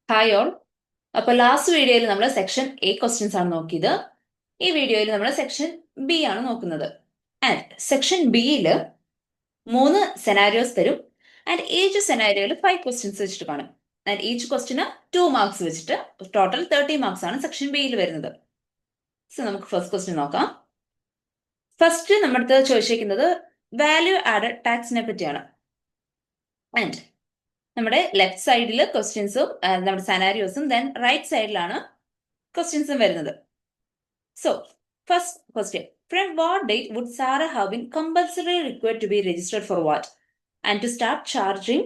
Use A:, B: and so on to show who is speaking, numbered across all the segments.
A: Hi all. അപ്പോൾ last വീഡിയോയിൽ നമ്മൾ സെക്ഷൻ എ ക്വസ്റ്റ്യൻസ് ആണ് നോക്കിയത്. ഈ വീഡിയോയിൽ നമ്മൾ സെക്ഷൻ ബി ആണ് നോക്കുന്നത്. ആൻഡ് സെക്ഷൻ ബിയിൽ 3 സെനാരിയോസ് തരും. ആൻഡ് ഈച്ച് സെനാരിയോയിൽ 5 ക്വസ്റ്റ്യൻസ് വെച്ചിട്ട് കാണും. ആൻഡ് ഈച്ച് ക്വസ്റ്റ്യന് 2 മാർക്സ് വെച്ചിട്ട് ടോട്ടൽ 30 മാർക്സ് ആണ് സെക്ഷൻ ബിയിൽ വരുന്നത്. സോ നമുക്ക് ഫസ്റ്റ് ക്വസ്റ്റ്യൻ നോക്കാം. ഫസ്റ്റ് നമ്മുടെ അടുത്ത് ചോദിച്ചിരിക്കുന്നത് വാല്യൂ ആഡഡ് ടാക്സിനെ പറ്റിയാണ്. ആൻഡ് നമ്മുടെ ലെഫ്റ്റ് സൈഡിൽ ക്വസ്റ്റ്യൻസും നമ്മുടെ സെനാരിയോസും ദെൻ റൈറ്റ് സൈഡിലാണ് ക്വസ്റ്റ്യൻസും വരുന്നത്. So, first question. From what date would Sarah have been compulsorily required to be registered for what? And to start charging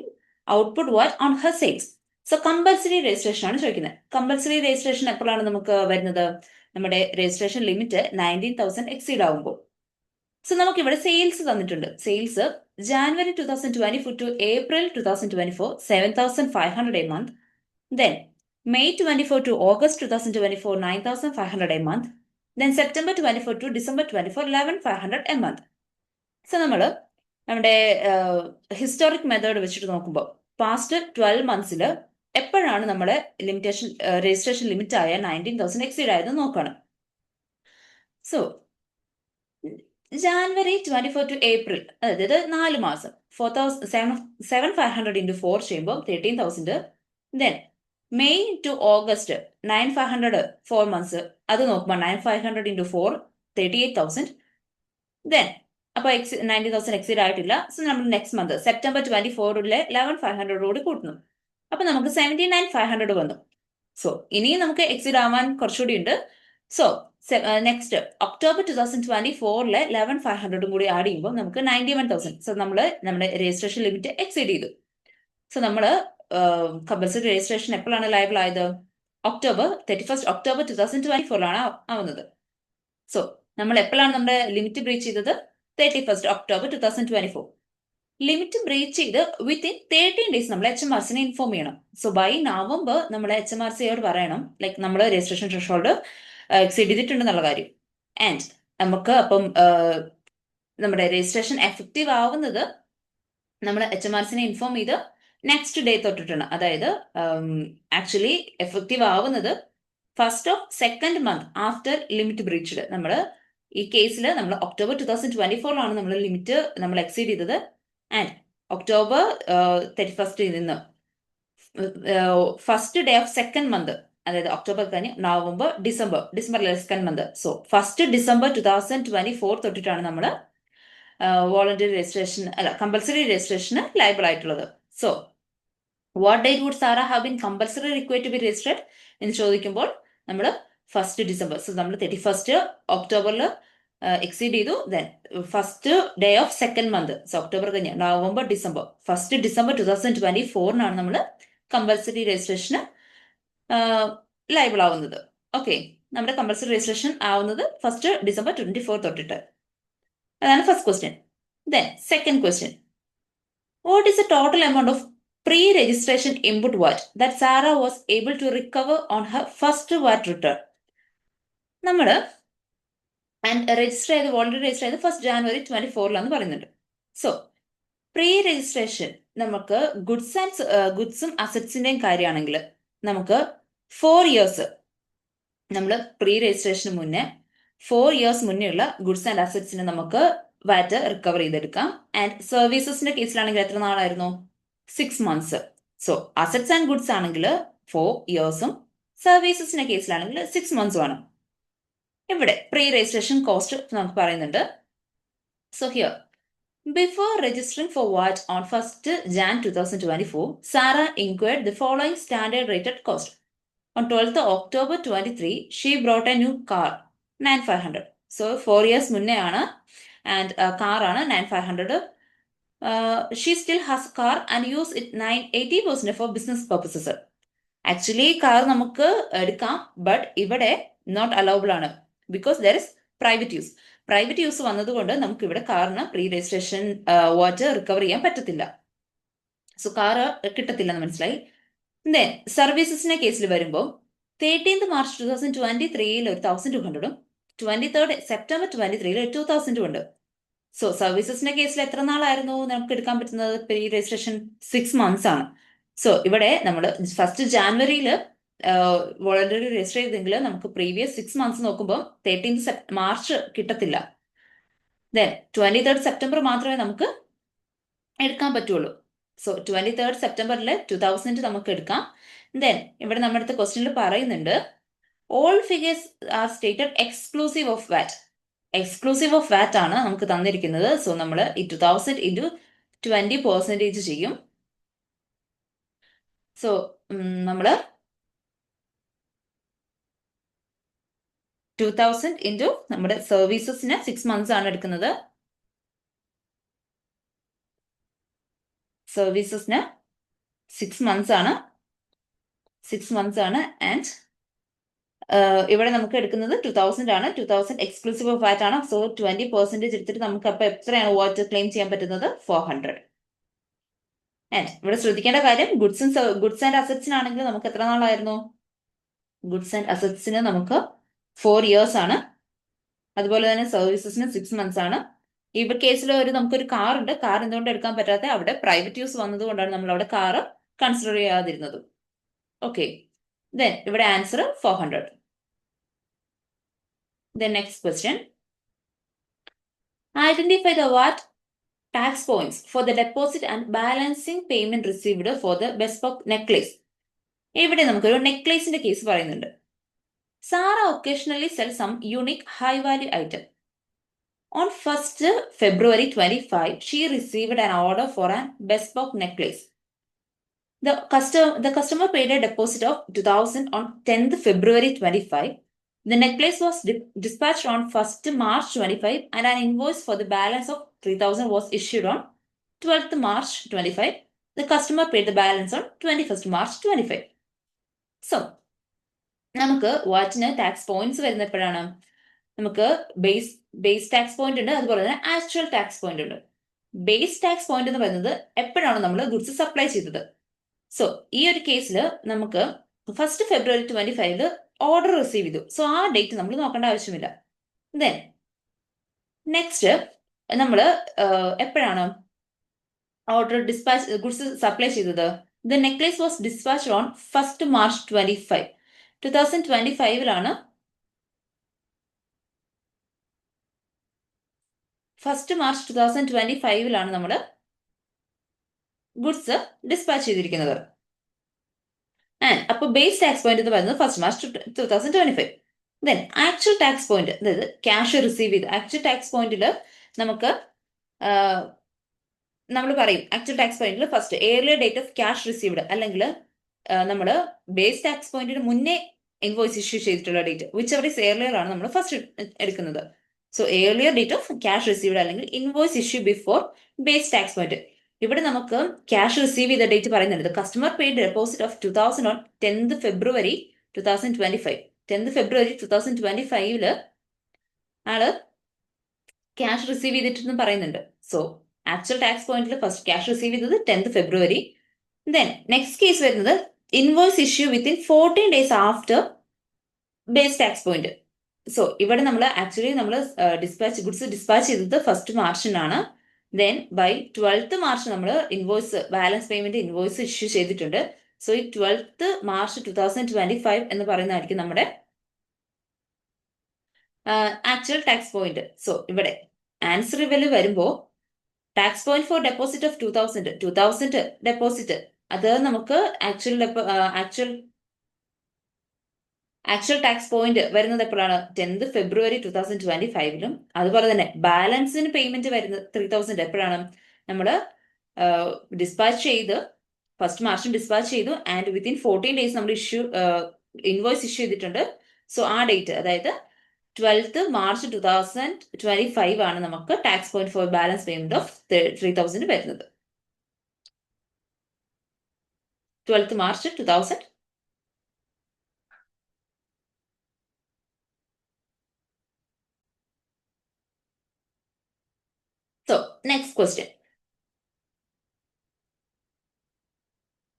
A: output what on her sales? So, compulsory registration ആണ് ചോദിക്കുന്നത്. Compulsory registration എപ്പോഴാണ് നമുക്ക് വരുന്നത്? നമ്മുടെ registration limit 19,000 exceed ആകുമ്പോൾ. So നമുക്ക് ഇവിടെ sales തന്നിട്ടുണ്ട്. Sales January 2024 to April 2024 7,500 a month. Then May 24 to August 2024 9,500 a month. Then September 24 to December 24 11,500 a month. So നമ്മൾ നമ്മുടെ ഹിസ്റ്റോറിക് മെത്തേഡ് വെച്ചിട്ട് നോക്കുമ്പോൾ പാസ്റ്റ് 12 മന്ത്സിൽ എപ്പോഴാണ് നമ്മുടെ ലിമിറ്റേഷൻ രജിസ്ട്രേഷൻ ലിമിറ്റ് ആയ 19,000 എക്സീഡ് ആയത് നോക്കണം. സോ ജാനുവരി 24 ടു ഏപ്രിൽ, അതായത് 4 മാസം, 7,500 ഇൻറ്റു 4 ചെയ്യുമ്പോൾ 13,000. Then May to August 9,500 4 months, അത് നോക്കുമ്പോൾ 9,500 ഇൻറ്റു 4 38,000. ദെൻ അപ്പോൾ 90,000 എക്സീഡ് ആയിട്ടില്ല. സോ നമ്മൾ നെക്സ്റ്റ് മന്ത് സെപ്റ്റംബർ 24 11,500 കൂടി കൂട്ടുന്നു. അപ്പോൾ നമുക്ക് 79,500 വന്നു. സോ ഇനിയും നമുക്ക് എക്സീഡ് ആവാൻ കുറച്ചുകൂടി ഉണ്ട്. സോ നെക്സ്റ്റ് ഒക്ടോബർ 2024 11,500 കൂടി ആഡ് ചെയ്യുമ്പോൾ നമുക്ക് 91,000. സോ നമ്മൾ നമ്മുടെ രജിസ്ട്രേഷൻ ലിമിറ്റ് എക്സീഡ് ചെയ്തു. സോ നമ്മൾ കമ്പൽസറി രജിസ്ട്രേഷൻ എപ്പോഴാണ് ലയബിൾ ആയത്? ഒക്ടോബർ 2024 ആവുന്നത്. സോ നമ്മൾ എപ്പോഴാണ് നമ്മുടെ ലിമിറ്റ് ബ്രീച്ച് ചെയ്തത്? 31 ഒക്ടോബർ 2024. ലിമിറ്റ് ബ്രീച്ച് ചെയ്ത് വിത്തിൻ 13 ഡേയ്സ് നമ്മൾ HMRCനെ ഇൻഫോം ചെയ്യണം. സോ ബൈ നവംബർ നമ്മൾ HMRCയോട് പറയണം ലൈക്ക് നമ്മൾ രജിസ്ട്രേഷൻ ത്രെഷോൾഡ് എക്സീഡ് ചെയ്തിട്ടുണ്ടെന്നുള്ള കാര്യം. ആൻഡ് നമുക്ക് അപ്പം നമ്മുടെ രജിസ്ട്രേഷൻ എഫക്റ്റീവ് ആവുന്നത് നമ്മൾ HMRCനെ ഇൻഫോം ചെയ്ത് നെക്സ്റ്റ് ഡേ തൊട്ടിട്ടാണ്. അതായത് ആക്ച്വലി എഫക്റ്റീവ് ആവുന്നത് first of second month after limit breached. നമ്മൾ ഈ കേസിൽ നമ്മൾ ഒക്ടോബർ 2024 നമ്മൾ ലിമിറ്റ് നമ്മൾ എക്സീഡ് ചെയ്തത്. ആൻഡ് ഒക്ടോബർ 31 നിന്ന് first day of second month, അതായത് ഒക്ടോബർ കഴിഞ്ഞ് നവംബർ ഡിസംബറിലെ second month. So first December 2024 തൊട്ടിട്ടാണ് നമ്മൾ വോളണ്ടറി രജിസ്ട്രേഷൻ അല്ല കമ്പൽസറി രജിസ്ട്രേഷന് ലയബിൾ ആയിട്ടുള്ളത്. So what date would Sara have been compulsory required to be registered എന്ന് ചോദിക്കുമ്പോൾ നമ്മൾ ഫസ്റ്റ് ഡിസംബർ. സോ നമ്മൾ 31 ഒക്ടോബറിൽ എക്സീഡ് ചെയ്തു. Then first day of second month, so October കഴിഞ്ഞ് നവംബർ ഫസ്റ്റ് ഡിസംബർ 2024 നമ്മൾ കമ്പൽസറി രജിസ്ട്രേഷന് ലയബിൾ ആവുന്നത്. ഓക്കെ, നമ്മുടെ കമ്പൽസറി രജിസ്ട്രേഷൻ ആവുന്നത് ഫസ്റ്റ് ഡിസംബർ 24 തൊട്ടിട്ട്. അതാണ് first question. Then second question, what is the total amount of pre-registration input VAT that Sarah was able to recover on her first VAT return? നമ്മൾ register ചെയ്ത് voluntary register ചെയ്ത് first January 24 പറയുന്നുണ്ട്. So pre registration നമുക്ക് ഗുഡ്സും അസറ്റ്സിന്റെയും കാര്യമാണെങ്കിൽ നമുക്ക് 4 years നമ്മൾ pre registration മുന്നേ 4 years മുന്നേ ഉള്ള ഗുഡ്സ് ആൻഡ് അസറ്റ്സിന് നമുക്ക് വാറ്റ് റിക്കവർ ചെയ്തെടുക്കാം. ആൻഡ് സർവീസസിന്റെ കേസിലാണെങ്കിൽ എത്ര നാളായിരുന്നു? 6 months. So assets and goods ആണെങ്കിൽ 4 ഇയേഴ്സും സർവീസസിന്റെ കേസിലാണെങ്കിൽ 6 മന്ത്സും ആണ്. ഇവിടെ പ്രീ രജിസ്ട്രേഷൻ കോസ്റ്റ് നമുക്ക് പറയുന്നുണ്ട്. So here, before registering for VAT on 1st Jan 2024, Sarah incurred the following standard rated cost. On 12th October 23, she brought a new car, 9,500. So 4 years മുന്നേ ആണ്. And car ആണ് 9,500. She still has a car and use it 80% for business purposes. Actually car നമുക്ക് എടുക്കാം, but ഇവിടെ not allowable ആണ് because there is private use വന്നതുകൊണ്ട് നമുക്ക് ഇവിടെ കാറിന് പ്രീ രജിസ്ട്രേഷൻ വാറ്റ് റിക്കവർ ചെയ്യാൻ പറ്റത്തില്ല. സോ കാർ കിട്ടത്തില്ലെന്ന് മനസ്സിലായി. ദെൻ സർവീസസിന്റെ കേസിൽ വരുമ്പോൾ 13th March 2023 1,200ഉം 23rd September 2023 2,000ഉം ഉണ്ട്. സോ സർവീസസിന്റെ കേസിൽ എത്ര നാളായിരുന്നു നമുക്ക് എടുക്കാൻ പറ്റുന്നത് പ്രീ രജിസ്ട്രേഷൻ? 6 മന്ത്സ് ആണ്. സോ ഇവിടെ നമ്മൾ ഫസ്റ്റ് ജാനുവരിയിൽ വോളണ്ടറി രജിസ്റ്റർ ചെയ്തെങ്കിൽ നമുക്ക് പ്രീവിയസ് 6 മന്ത്സ് നോക്കുമ്പോൾ 13th മാർച്ച് കിട്ടത്തില്ല. ദെൻ 23rd സെപ്റ്റംബർ മാത്രമേ നമുക്ക് എടുക്കാൻ പറ്റുള്ളൂ. സോ 23rd സെപ്റ്റംബറിൽ 2000 നമുക്ക് എടുക്കാം. ദെൻ ഇവിടെ നമ്മുടെ അടുത്ത ക്വസ്റ്റ്യനിൽ പറയുന്നുണ്ട് all figures are stated exclusive of VAT. Exclusive of VAT ആണ് നമുക്ക് തന്നിരിക്കുന്നത്. സോ നമ്മൾ ഈ 2000 ഇൻറ്റു 20% ചെയ്യും. സോ നമ്മൾ 2000 ഇൻറ്റു നമ്മുടെ സർവീസസിന് 6 മന്ത്സ് ആണ് എടുക്കുന്നത്. സർവീസസിന് 6 മന്ത്സ് ആണ്. ആൻഡ് ഇവിടെ നമുക്ക് എടുക്കുന്നത് 2000 ആണ്. 2000 എക്സ്ക്ലൂസീവ് ഓഫ് വാറ്റ് ആണ്. സോ 20% എടുത്തിട്ട് നമുക്ക് അപ്പൊ എത്രയാണ് വാറ്റ് ക്ലെയിം ചെയ്യാൻ പറ്റുന്നത്? 400. ആൻഡ് ഇവിടെ ശ്രദ്ധിക്കേണ്ട കാര്യം ഗുഡ്സ് ആൻഡ് അസറ്റ്സിനാണെങ്കിൽ നമുക്ക് എത്ര നാളായിരുന്നു? ഗുഡ്സ് ആൻഡ് അസറ്റ്സിന് നമുക്ക് 4 years ആണ്. അതുപോലെ തന്നെ സർവീസസിന് 6 months ആണ്. ഈ കേസിൽ നമുക്കൊരു കാർ ഉണ്ട്. കാർ എന്തുകൊണ്ട് എടുക്കാൻ പറ്റാത്ത? അവിടെ പ്രൈവറ്റ് യൂസ് വന്നതുകൊണ്ടാണ് നമ്മൾ അവിടെ കാർ കൺസിഡർ ചെയ്യാതിരുന്നത്. ഓക്കെ, ദെൻ ഇവിടെ answer 400. Then next question. Identify the what tax points for the deposit and balancing payment received for the bespoke necklace. ഇവിടെ നമുക്കൊരു നെക്ലേസിന്റെ കേസ് പറയുന്നുണ്ട്. Sara occasionally sells some unique high value item. On 1st February 25, she received an order for a bespoke necklace. The customer paid a deposit of 2000 on 10th February 25. The necklace was dispatched on 1st March 25 and an invoice for the balance of 3000 was issued on 12th March 25. The customer paid the balance on 21st March 25. So, നമുക്ക് വാറ്റിന് tax points വരുന്ന എപ്പോഴാണ്? നമുക്ക് base tax point ഉണ്ട്, അതുപോലെ തന്നെ actual tax point ഉണ്ട്. Base tax point എന്ന് പറയുന്നത് എപ്പോഴാണ് നമ്മൾ ഗുഡ്സ് സപ്ലൈ ചെയ്തത്. സോ ഈ ഒരു കേസിൽ നമുക്ക് 1st February 25 ഓർഡർ റിസീവ് ചെയ്തു. സോ ആ ഡേറ്റ് നമ്മൾ നോക്കേണ്ട ആവശ്യമില്ല. ദെൻ നെക്സ്റ്റ് നമ്മൾ എപ്പോഴാണ് ഓർഡർ ഗുഡ്സ് സപ്ലൈ ചെയ്തത്? The necklace was dispatched on 1st March 25. 2025 1st March 2025 നമ്മൾ ഗുഡ്സ് ഡിസ്പാച്ച് ചെയ്തിരിക്കുന്നത്. അപ്പൊ ബേസ് ടാക്സ് പോയിന്റ് എന്ന് പറയുന്നത് 1st March 2025. Then actual tax point, അതായത് ക്യാഷ് റിസീവ് ചെയ്ത് ആക്ച്വൽ ടാക്സ് പോയിന്റിൽ നമുക്ക് നമ്മൾ പറയും ആക്ച്വൽ ടാക്സ് പോയിന്റിൽ first earlier date of cash received, അല്ലെങ്കിൽ നമ്മൾ ബേസ് ടാക്സ് പോയിന്റിന് മുന്നേ ഇൻവോയ്സ് ഇഷ്യൂ ചെയ്തിട്ടുള്ള date, which is earlier ആണ് നമ്മൾ ഫസ്റ്റ് എടുക്കുന്നത്. So earlier date of cash received അല്ലെങ്കിൽ invoice issue before base tax point. ഇവിടെ നമുക്ക് ക്യാഷ് റിസീവ് ചെയ്ത ഡേറ്റ് പറയുന്നുണ്ട്. Customer paid deposit of 2000 on 10th February 2025. 10th February 2025 ആള് ക്യാഷ് റിസീവ് ചെയ്തിട്ടെന്ന് പറയുന്നുണ്ട്. സോ ആക്ച്വൽ ടാക്സ് പോയിന്റിൽ ഫസ്റ്റ് ക്യാഷ് റിസീവ് ചെയ്തത് 10th February. Then next case വരുന്നത് invoice issue within 14 days after base tax point. So ഇവിടെ നമ്മൾ goods dispatch ചെയ്തത് 1st March then by 12th March നമ്മൾ invoice balance payment invoice issue ചെയ്തിട്ടുണ്ട്. So ഈ 12th March 2025 എന്ന് പറയുന്നതായിരിക്കും നമ്മുടെ ആക്ച്വൽ ടാക്സ് പോയിന്റ്. സോ ഇവിടെ ആൻസർ ഇവല് വരുമ്പോൾ tax point for deposit of 2000 deposit, അത് നമുക്ക് ആക്ച്വൽ ടാക്സ് പോയിന്റ് വരുന്നത് എപ്പോഴാണ്? 10th February 2025. അതുപോലെ തന്നെ ബാലൻസിന് പേയ്മെന്റ് വരുന്നത് 3000 എപ്പോഴാണ്? നമ്മൾ ഡിസ്പാച്ച് ചെയ്ത് 1st March ഡിസ്പാച്ച് ചെയ്തു ആൻഡ് വിത്തിൻ 14 days നമ്മൾ ഇൻവോയ്സ് ഇഷ്യൂ ചെയ്തിട്ടുണ്ട്. സോ ആ ഡേറ്റ്, അതായത് 12th March 2025 ആണ് നമുക്ക് tax point for balance payment of 3000 വരുന്നത്. 12th March 2000. So, next question.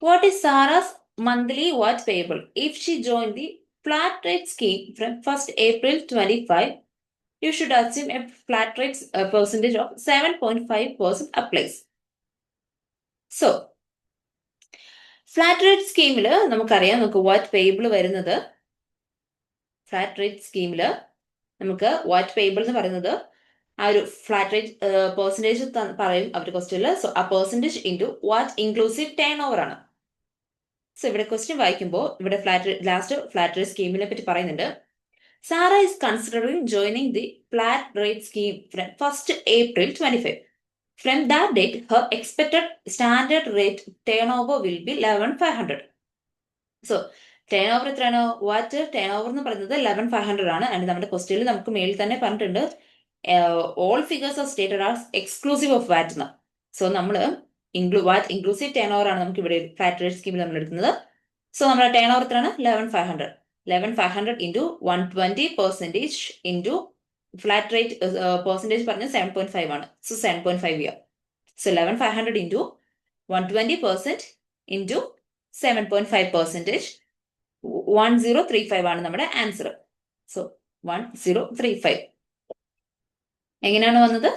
A: What is Sarah's monthly what payable if she joined the flat rate scheme from 1st April 25? You should assume a flat rate percentage of 7.5% applies. So, flat rate സ്കീമിൽ നമുക്കറിയാം, നമുക്ക് വാറ്റ് payable വരുന്നത്, flat rate സ്കീമിൽ നമുക്ക് വാറ്റ് payable എന്ന് പറയുന്നത് ആ ഒരു ഫ്ലാറ്റ് റേറ്റ് പെർസെൻറ്റേജ് പറയും അവർ ക്വസ്റ്റ്യനിൽ. സോ ആ percentage into VAT inclusive turnover ആണ്. സോ ഇവിടെ ക്വസ്റ്റ്യൻ വായിക്കുമ്പോൾ ഇവിടെ ലാസ്റ്റ് ഫ്ലാറ്റ് റേറ്റ് സ്കീമിനെ പറ്റി പറയുന്നുണ്ട്. Sara is considering joining the flat rate scheme from 1st April 25. From that date, her expected standard rate turnover will be 11,500. So, turn over എത്രയാണ്? വാറ്റ് turn over എന്ന് പറയുന്നത് 11,500 ആണ്. ആൻഡ് നമ്മുടെ ക്വസ്റ്റ്യനിൽ നമുക്ക് മേളിൽ തന്നെ പറഞ്ഞിട്ടുണ്ട് all figures of stated are exclusive of VAT എന്ന്. സോ നമ്മൾ വാറ്റ് ഇൻക്ലൂസീവ് ടേൺ ഓവർ ആണ് നമുക്ക് ഇവിടെ ഫ്ലാറ്റ് റേറ്റ് സ്കീമിൽ നമ്മൾ എടുക്കുന്നത്. സോ നമ്മുടെ ടേൺ ഓവർ എത്രയാണ്? 11,500. 11,500 into 120% into flat rate percentage പറഞ്ഞ 7.5 ആണ്. So 7.5 year. So 11,500 into 120% into 7.5%, 1035 ആണ് നമ്മുടെ ആൻസർ. സോ 1035 എങ്ങനെയാണ് വന്നത്?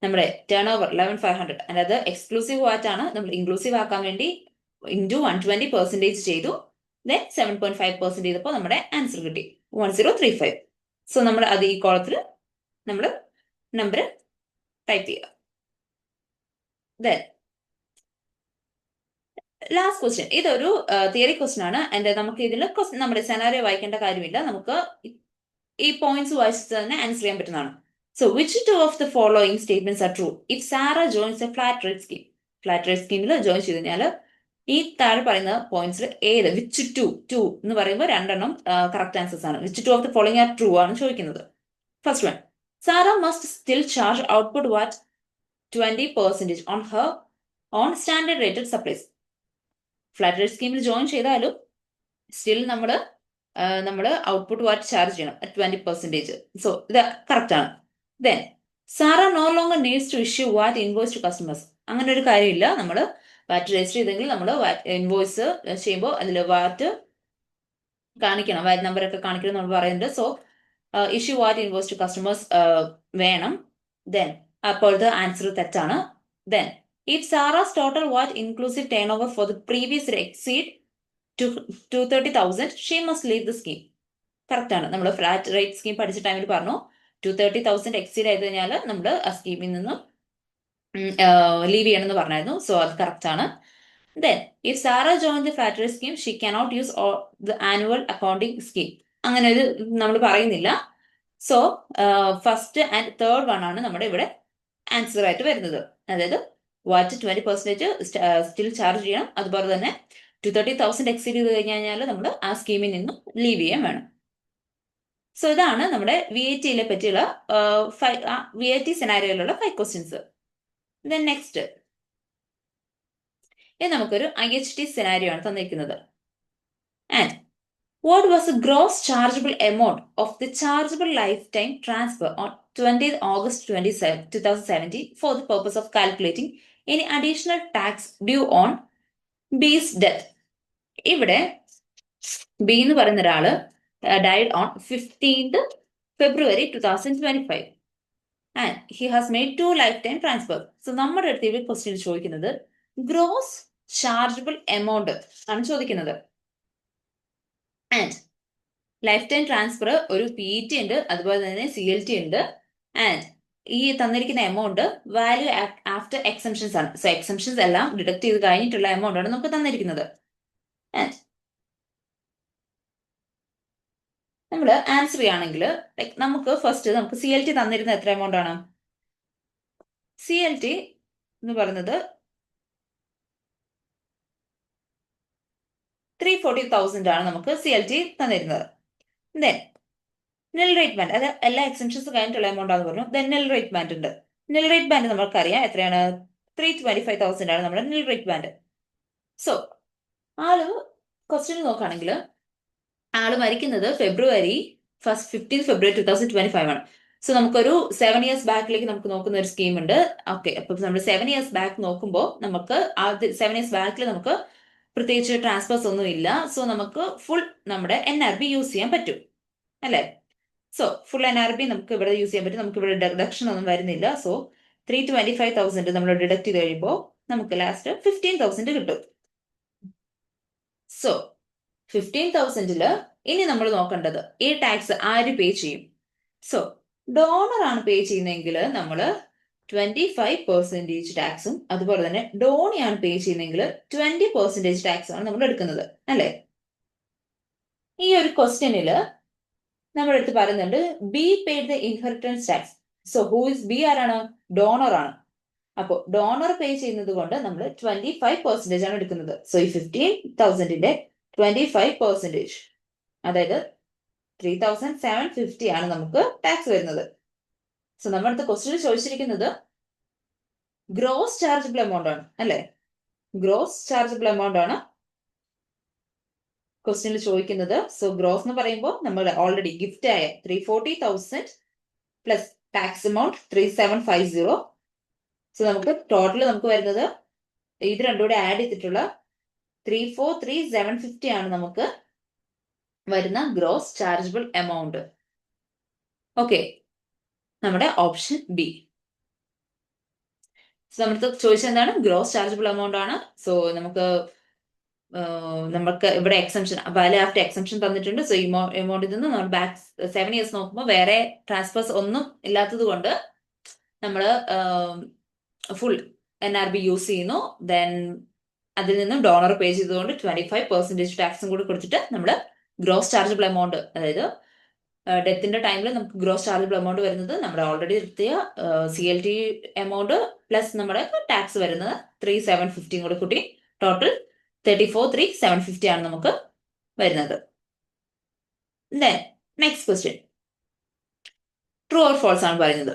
A: നമ്മുടെ ടേൺ ഓവർ 11,500, അതായത് എക്സ്ക്ലൂസീവ് വാറ്റ് ആണ്, നമ്മൾ ഇൻക്ലൂസീവ് ആക്കാൻ വേണ്ടി ഇൻറ്റു 120% ചെയ്തു. ദെൻ 7.5% ചെയ്തപ്പോൾ നമ്മുടെ ആൻസർ കിട്ടി 1035. സോ നമ്മൾ അത് ഈ കോളത്തിൽ നമ്മൾ നമ്പർ ടൈപ്പ് ചെയ്യുക. ദെൻ ലാസ്റ്റ് ക്വസ്റ്റ്യൻ, ഇതൊരു തിയറി ക്വസ്റ്റ്യൻ ആണ്. ആൻഡ് നമുക്ക് ഇതിൽ നമ്മുടെ സെനാരിയോ വായിക്കേണ്ട കാര്യമില്ല, നമുക്ക് ഈ പോയിന്റ്സ് വായിച്ചിട്ട് തന്നെ ആൻസർ ചെയ്യാൻ പറ്റുന്നതാണ്. So which two of the following statements are true if Sara joins a flat rate scheme? Flat rate സ്കീമിൽ ജോയിൻ ചെയ്ത് കഴിഞ്ഞാൽ ഈ താഴെ പറയുന്ന പോയിന്റ്സിൽ ഏത് വിച്ച് ടു എന്ന് പറയുമ്പോൾ രണ്ടെണ്ണം കറക്റ്റ് ആൻസേഴ്സ് ആണ്. Which two of the following are true ആണ് ചോദിക്കുന്നത്. First one, Sara must still charge output VAT 20% on her on standard rated supplies. Flat rate സ്കീമിൽ ജോയിൻ ചെയ്താലും സ്റ്റിൽ നമ്മൾ ഔട്ട്പുട്ട് വാറ്റ് ചാർജ് ചെയ്യണം 20%. സോ ഇത് correct ആണ്. Then Sara no longer needs to issue VAT invoice to customers. അങ്ങനെ ഒരു കാര്യമില്ല. നമ്മൾ വാറ്റ് രജിസ്റ്റർ ചെയ്തെങ്കിൽ നമ്മൾ ഇൻവോയ്സ് ചെയ്യുമ്പോൾ അതിൽ വാറ്റ് കാണിക്കണം, വാറ്റ് നമ്പർ ഒക്കെ കാണിക്കണം നമ്മൾ പറയുന്നുണ്ട്. So issue VAT invoice to customers വേണം. ദെൻ അപ്പോഴത്തെ ആൻസർ തെറ്റാണ്. Then if Sara's total VAT inclusive turnover for the previous exceed 230,000 she must leave the scheme. Correct ആണ്. നമ്മൾ ഫ്ലാറ്റ് റേറ്റ് സ്കീം പഠിച്ച ടൈമിൽ പറഞ്ഞു 230,000 എക്സീഡ് ആയത് കഴിഞ്ഞാൽ നമ്മൾ ആ സ്കീമിൽ നിന്നും ലീവ് ചെയ്യണമെന്ന് പറഞ്ഞായിരുന്നു. സോ അത് കറക്റ്റ് ആണ്. Then if Sara join the flat rate scheme she cannot use the annual accounting scheme. അങ്ങനെ ഒരു നമ്മൾ പറയുന്നില്ല. So first and third one ആണ് നമ്മുടെ ഇവിടെ ആൻസർ ആയിട്ട് വരുന്നത്. അതായത് വാറ്റ് 20% സ്റ്റിൽ ചാർജ് ചെയ്യണം, അതുപോലെ തന്നെ 230,000 എക്സീഡ് ചെയ്ത് കഴിഞ്ഞാൽ നമ്മൾ ആ സ്കീമിൽ നിന്നും ലീവ് ചെയ്യാൻ വേണം. സോ ഇതാണ് നമ്മുടെ VAT പറ്റിയുള്ള VAT സെനാരിയോയിലുള്ള 5 ക്വസ്റ്റ്യൻസ്. ദെൻ നെക്സ്റ്റ്, ഇത് നമുക്കൊരു IHT സെനാരിയോ ആണ് തന്നിരിക്കുന്നത്. And what was the gross chargeable amount of the chargeable lifetime transfer on 20th August 2017 for the purpose of calculating any additional tax due on B's death? ഇവിടെ B എന്ന് പറയുന്ന ഒരാള് died on 15th February 2025 and he has made 2 lifetime transfers. So നമ്മുടെ അടുത്ത് ഇവിടെ question ചോദിക്കുന്നത് gross chargeable amount ആണ് ചോദിക്കുന്നത്. ആൻഡ് ലൈഫ് ടൈം ട്രാൻസ്ഫർ ഒരു PET ഉണ്ട്, അതുപോലെ തന്നെ CLT ഉണ്ട്. ആൻഡ് ഈ തന്നിരിക്കുന്ന എമൗണ്ട് വാല്യൂ ആഫ്റ്റർ എക്സംഷൻസ് ആണ്. സോ എക്സംഷൻസ് എല്ലാം ഡിഡക്ട് ചെയ്ത് കഴിഞ്ഞിട്ടുള്ള എമൗണ്ട് ആണ് നമുക്ക് തന്നിരിക്കുന്നത്. ആൻഡ് നമ്മൾ ആൻസർ ചെയ്യുകയാണെങ്കിൽ നമുക്ക് ഫസ്റ്റ് നമുക്ക് CLT തന്നിരുന്ന എത്ര എമൗണ്ട് ആണ്? CLT എന്ന് പറയുന്നത് 340,000 ആണ് നമുക്ക് CLT തന്നിരുന്നത്. ദെൻ നിൽ റേറ്റ് ബാൻഡ്, അത് എല്ലാ എക്സംഷൻസ് കഴിഞ്ഞിട്ടുള്ള എമൗണ്ട് ആണെന്ന് പറഞ്ഞു. ദെൻ നിൽ റേറ്റ് ബാൻഡ് ഉണ്ട്. നിൽ റേറ്റ് ബാൻഡ് നമുക്കറിയാം എത്രയാണ്? 325,000 ആണ് നമ്മുടെ നിൽ റേറ്റ് ബാൻഡ്. സോ ആള് ക്വസ്റ്റ്യൻ നോക്കുകയാണെങ്കിൽ ആള് മരിക്കുന്നത് 15th February 2025 ആണ്. സോ നമുക്കൊരു 7 years ബാക്കിലേക്ക് നമുക്ക് നോക്കുന്ന ഒരു സ്കീം ഉണ്ട്. ഓക്കെ, അപ്പൊ നമ്മൾ 7 years ബാക്ക് നോക്കുമ്പോൾ നമുക്ക് 7 years ബാക്കിൽ നമുക്ക് പ്രത്യേകിച്ച് ട്രാൻസ്ഫേഴ്സ് ഒന്നും ഇല്ല. സോ നമുക്ക് ഫുൾ നമ്മുടെ NRB യൂസ് ചെയ്യാൻ പറ്റും, അല്ലേ? സോ ഫുൾ NRB നമുക്ക് ഇവിടെ യൂസ് ചെയ്യാൻ പറ്റും. നമുക്ക് ഇവിടെ ഡിഡക്ഷൻ ഒന്നും വരുന്നില്ല. സോ 325,000 നമ്മൾ ഡിഡക്ട് ചെയ്ത് കഴിയുമ്പോൾ നമുക്ക് ലാസ്റ്റ് 15,000 കിട്ടും. സോ 15,000-ല് ഇനി നമ്മൾ നോക്കേണ്ടത് ഈ ടാക്സ് ആര് പേ ചെയ്യും? സോ ഡോണർ ആണ് പേ ചെയ്യുന്നതെങ്കിൽ നമ്മൾ 25% ടാക്സും, അതുപോലെ തന്നെ ഡോണിയാണ് പേ ചെയ്യുന്നതെങ്കിൽ 20% ടാക്സും ആണ് നമ്മൾ എടുക്കുന്നത്, അല്ലെ? ഈ ഒരു ക്വസ്റ്റ്യനില് നമ്മുടെ അടുത്ത് പറയുന്നുണ്ട് be paid the inheritance tax. So who is B? ആരാണ്? ഡോണർ ആണ്. അപ്പോൾ ഡോണർ പേ ചെയ്യുന്നത് കൊണ്ട് നമ്മൾ 25% ആണ് എടുക്കുന്നത്. സോ ഈ 15,000-ന്റെ 25%, അതായത് 3,750 ആണ് നമുക്ക് ടാക്സ് വരുന്നത്. സോ നമ്മുടെ അടുത്ത് ക്വസ്റ്റ്യൻ ചോദിച്ചിരിക്കുന്നത് ഗ്രോസ് ചാർജബിൾ എമൗണ്ട് ആണ്, അല്ലെ? ഗ്രോസ് ചാർജബിൾ എമൗണ്ട് ആണ് ക്വസ്റ്റ്യനിൽ ചോദിക്കുന്നത്. സോ ഗ്രോസ് എന്ന് പറയുമ്പോൾ നമ്മൾ ഓൾറെഡി ഗിഫ്റ്റ് ആയ 340,000 പ്ലസ് ടാക്സ് എമൗണ്ട് 3750. സോ നമുക്ക് ടോട്ടൽ നമുക്ക് വരുന്നത് ഇത് രണ്ടും കൂടെ ആഡ് ചെയ്തിട്ടുള്ള 343,750 ആണ് നമുക്ക് വരുന്ന ഗ്രോസ് ചാർജബിൾ എമൗണ്ട്. ഓക്കെ, നമ്മുടെ ഓപ്ഷൻ ബി. നമുക്ക് ചോദിച്ചത് എന്താണ്? ഗ്രോസ് ചാർജബിൾ എമൗണ്ട് ആണ്. സോ നമുക്ക് ഇവിടെ എക്സംഷൻ, വാല്യൂ ആഫ്റ്റർ എക്സംഷൻ തന്നിട്ടുണ്ട്. സോ ഈ എമൗണ്ടിൽ നിന്ന് നമ്മൾ ബാക്ക് 7 ഇയേഴ്സ് നോക്കുമ്പോൾ വേറെ ട്രാൻസ്ഫേഴ്സ് ഒന്നും ഇല്ലാത്തത് കൊണ്ട് നമ്മൾ ഫുൾ NRB യൂസ് ചെയ്യുന്നു. ദെൻ അതിൽ നിന്നും ഡോണർ പേ ചെയ്തുകൊണ്ട് 25% ടാക്സും കൂടി കൊടുത്തിട്ട് നമ്മൾ ഗ്രോസ് ചാർജബിൾ എമൗണ്ട്, അതായത് ഡെത്തിന്റെ ടൈമിൽ നമുക്ക് ഗ്രോസ് ചാർജബിൾ എമൗണ്ട് വരുന്നത് നമ്മുടെ ഓൾറെഡി എടുത്തിയ CLT എമൗണ്ട് പ്ലസ് നമ്മുടെ ടാക്സ് വരുന്നത് 3,750 കൂടി കൂട്ടി ടോട്ടൽ 34,3,750 ആണ് നമുക്ക് വരുന്നത്. Then next question, true or false ആണ് പറയുന്നത്.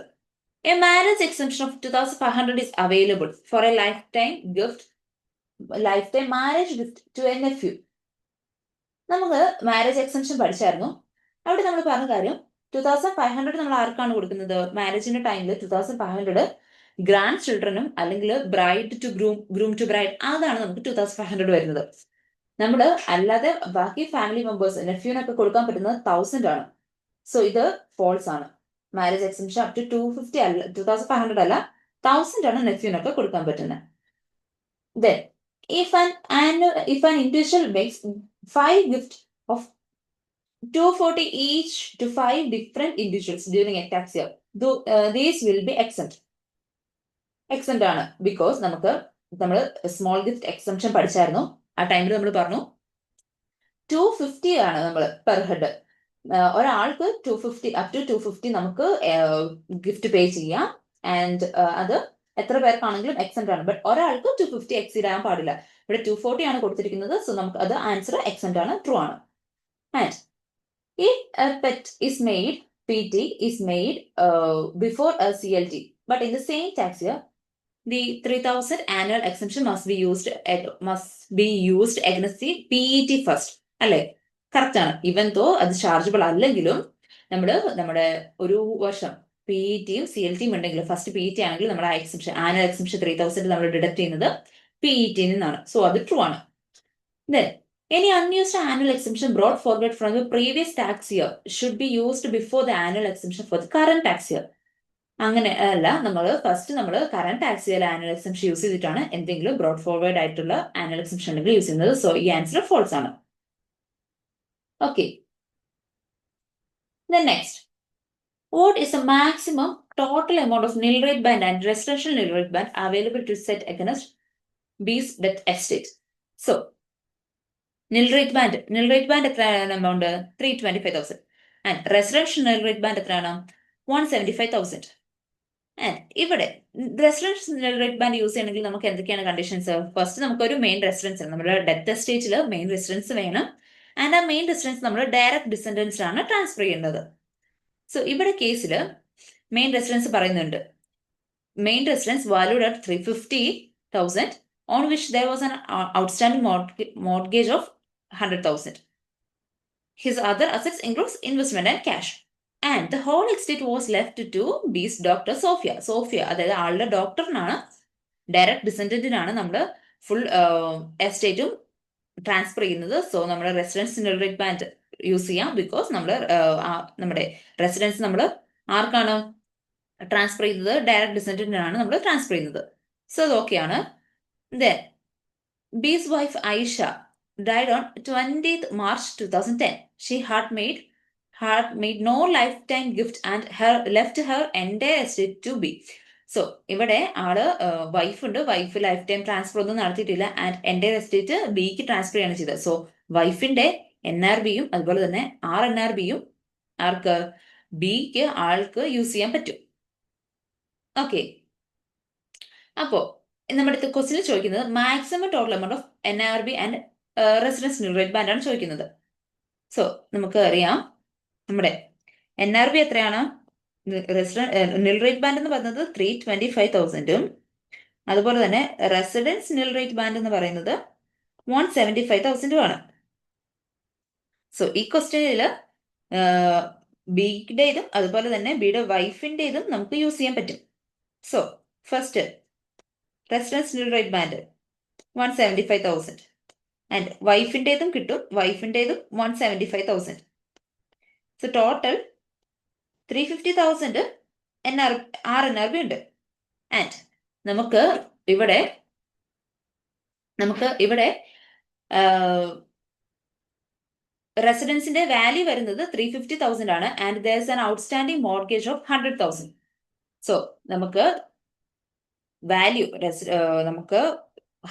A: A marriage exemption of 2,500 is available for a lifetime marriage gift to a nephew. നമുക്ക് മാരേജ് എക്സംഷൻ പഠിച്ചായിരുന്നു. അവിടെ നമ്മൾ പറഞ്ഞ കാര്യം 2,500 നമ്മൾ ആർക്കാണ് കൊടുക്കുന്നത്? മാരേജിന്റെ ടൈമിൽ 2,500 ഗ്രാൻഡ് ചിൽഡ്രനും അല്ലെങ്കിൽ bride to groom to bride, അതാണ് നമുക്ക് 2,500 വരുന്നത്. നമ്മൾ അല്ലാതെ ബാക്കി ഫാമിലി മെമ്പേഴ്സ് നെഫ്യൂനൊക്കെ കൊടുക്കാൻ പറ്റുന്നത് 1,000 ആണ്. സോ ഇത് ഫോൾസ് ആണ്. മാരേജ് എക്സംഷൻ അപ് ടു 250 അല്ല, 2,500 അല്ല, 1,000 ആണ് നെഫ്യൂനൊക്കെ കൊടുക്കാൻ പറ്റുന്നത്. Then, if an individual makes 5 gifts of 240 each to 5 different individuals during a tax year, these will be exempt. Exempt ആണ് ബിക്കോസ് നമ്മൾ സ്മോൾ ഗിഫ്റ്റ് എക്സംഷൻ പഠിച്ചായിരുന്നു. ആ ടൈമിൽ നമ്മൾ പറഞ്ഞു 250 ആണ് നമ്മൾ പെർ ഹെഡ്. ഒരാൾക്ക് 250 അപ് ടു 250 നമുക്ക് ഗിഫ്റ്റ് പേ ചെയ്യാം. ആൻഡ് അത് എത്ര പേർക്കാണെങ്കിലും എക്സെപ്റ്റ് ആണ്. ബട്ട് ഒരാൾക്ക് 250 എക്സീഡ് ആകാൻ പാടില്ല. ഇവിടെ 240 ആണ് കൊടുത്തിരിക്കുന്നത്. സോ നമുക്ക് അത് ആൻസർ എക്സെപ്റ്റ് ആണ്, ട്രൂ ആണ്. And if a pet is made, PT is made before a CLT, but in the same tax year, the 3,000 annual exemption must be used against the PET first. അല്ലെ? Correct ആണ്. Even തോ അത് chargeable അല്ലെങ്കിലും നമ്മുടെ ഒരു വർഷം PETയും CLTയും ഉണ്ടെങ്കിൽ first PET ആണെങ്കിൽ നമ്മുടെ ആനുവൽ എക്സംഷൻ 3,000 നമ്മൾ ഡിഡക്ട് ചെയ്യുന്നത് PET നിന്നാണ്. സോ അത് ട്രൂ ആണ്. Then, any unused annual exemption brought forward from the previous tax year should be used before the annual exemption for the current tax year. അങ്ങനെ അല്ല, നമ്മൾ current tax year annual exemption use ചെയ്തിട്ടാണ് എന്തെങ്കിലും brought forward ആയിട്ടുള്ള annual exemption ഉണ്ടെങ്കിൽ use ചെയ്യുന്നത്. So ഈ answer false ആണ്. Okay, next, what is a maximum total amount of nil rate band and residential nil rate band available to set against Bea's death estate? So nil rate band എത്രയാണ് എമൗണ്ട്? 325,000. And residential nil rate band എത്രയാണ്? 175,000. And ഇവിടെ residential nil rate band use ചെയ്യണമെങ്കിൽ നമുക്ക് എന്തൊക്കെയാണ് conditions? First നമുക്കൊരു main residence, നമ്മുടെ death എസ്റ്റേറ്റിൽ മെയിൻ റെസിഡൻസ് വേണം. ആൻഡ് ആ മെയിൻ റെസിഡൻസ് നമ്മൾ ഡയറക്റ്റ് ഡിസെൻഡൻസിനാണ് ട്രാൻസ്ഫർ ചെയ്യേണ്ടത്. സോ ഇവിടെ കേസിൽ മെയിൻ റെസിഡൻസ് പറയുന്നുണ്ട്, main residence valued at 350,000 on which there was an outstanding mortgage of 100,000. His other assets includes investment and cash. And the whole estate was left to B's doctor Sophia. അതായത് ആളുടെ ഡോക്ടറിനാണ്, direct ഡിസെൻഡന്റിനാണ് നമ്മൾ full എസ്റ്റേറ്റും transfer ചെയ്യുന്നത്. So നമ്മുടെ residence nil rate band use ചെയ്യാം. Because നമ്മുടെ residence നമ്മൾ ആർക്കാണ് transfer ചെയ്യുന്നത്? ഡയറക്റ്റ് ഡിസെൻഡന്റിനാണ് നമ്മൾ ട്രാൻസ്ഫർ ചെയ്യുന്നത്. സോ അത് ഓക്കെയാണ്. Then, B's wife Aisha died on 20th March 2010. She had made no lifetime gift and left her entire estate to B. So ഇവിടെ ആള് വൈഫ് ലൈഫ് ടൈം ട്രാൻസ്ഫർ ഒന്നും നടത്തിയിട്ടില്ല ആൻഡ് എൻ്റെ എസ്റ്റേറ്റ് ബിക്ക് ട്രാൻസ്ഫർ ചെയ്യാണ് ചെയ്തത്. സോ വൈഫിന്റെ NRBയും അതുപോലെ തന്നെ RNRBയും ആർക്ക് ബിക്ക് ആൾക്ക് യൂസ് ചെയ്യാൻ പറ്റും. ഓക്കെ, അപ്പോ നമ്മുടെ അടുത്ത് ക്വസ്റ്റിൽ ചോദിക്കുന്നത് maximum total amount of NRB and residence nil rate band ആണ് ചോദിക്കുന്നത്. സോ നമുക്ക് അറിയാം നമ്മുടെ NRB എത്രയാണ്, നിൽ റേറ്റ് ബാൻഡ് എന്ന് പറയുന്നത് 325,000ഉം അതുപോലെ തന്നെ റെസിഡൻസ് നിൽ റേറ്റ് ബാൻഡ് എന്ന് പറയുന്നത് 175,000ഉം ആണ്. സോ ഈ ക്വസ്റ്റ്യനിൽ ബിയുടേതും അതുപോലെ തന്നെ ബിയുടെ വൈഫിൻ്റെതും നമുക്ക് യൂസ് ചെയ്യാൻ പറ്റും. So first residence nil rate band 175,000 and വൈഫിൻ്റെതും കിട്ടും, വൈഫിൻ്റെതും 175,000. സോ ടോട്ടൽ 350,000 RNRB ഉണ്ട്. ആൻഡ് നമുക്ക് ഇവിടെ റെസിഡൻസിന്റെ വാല്യൂ വരുന്നത് 350,000 ആണ് and there is an outstanding mortgage of 100,000. So നമുക്ക്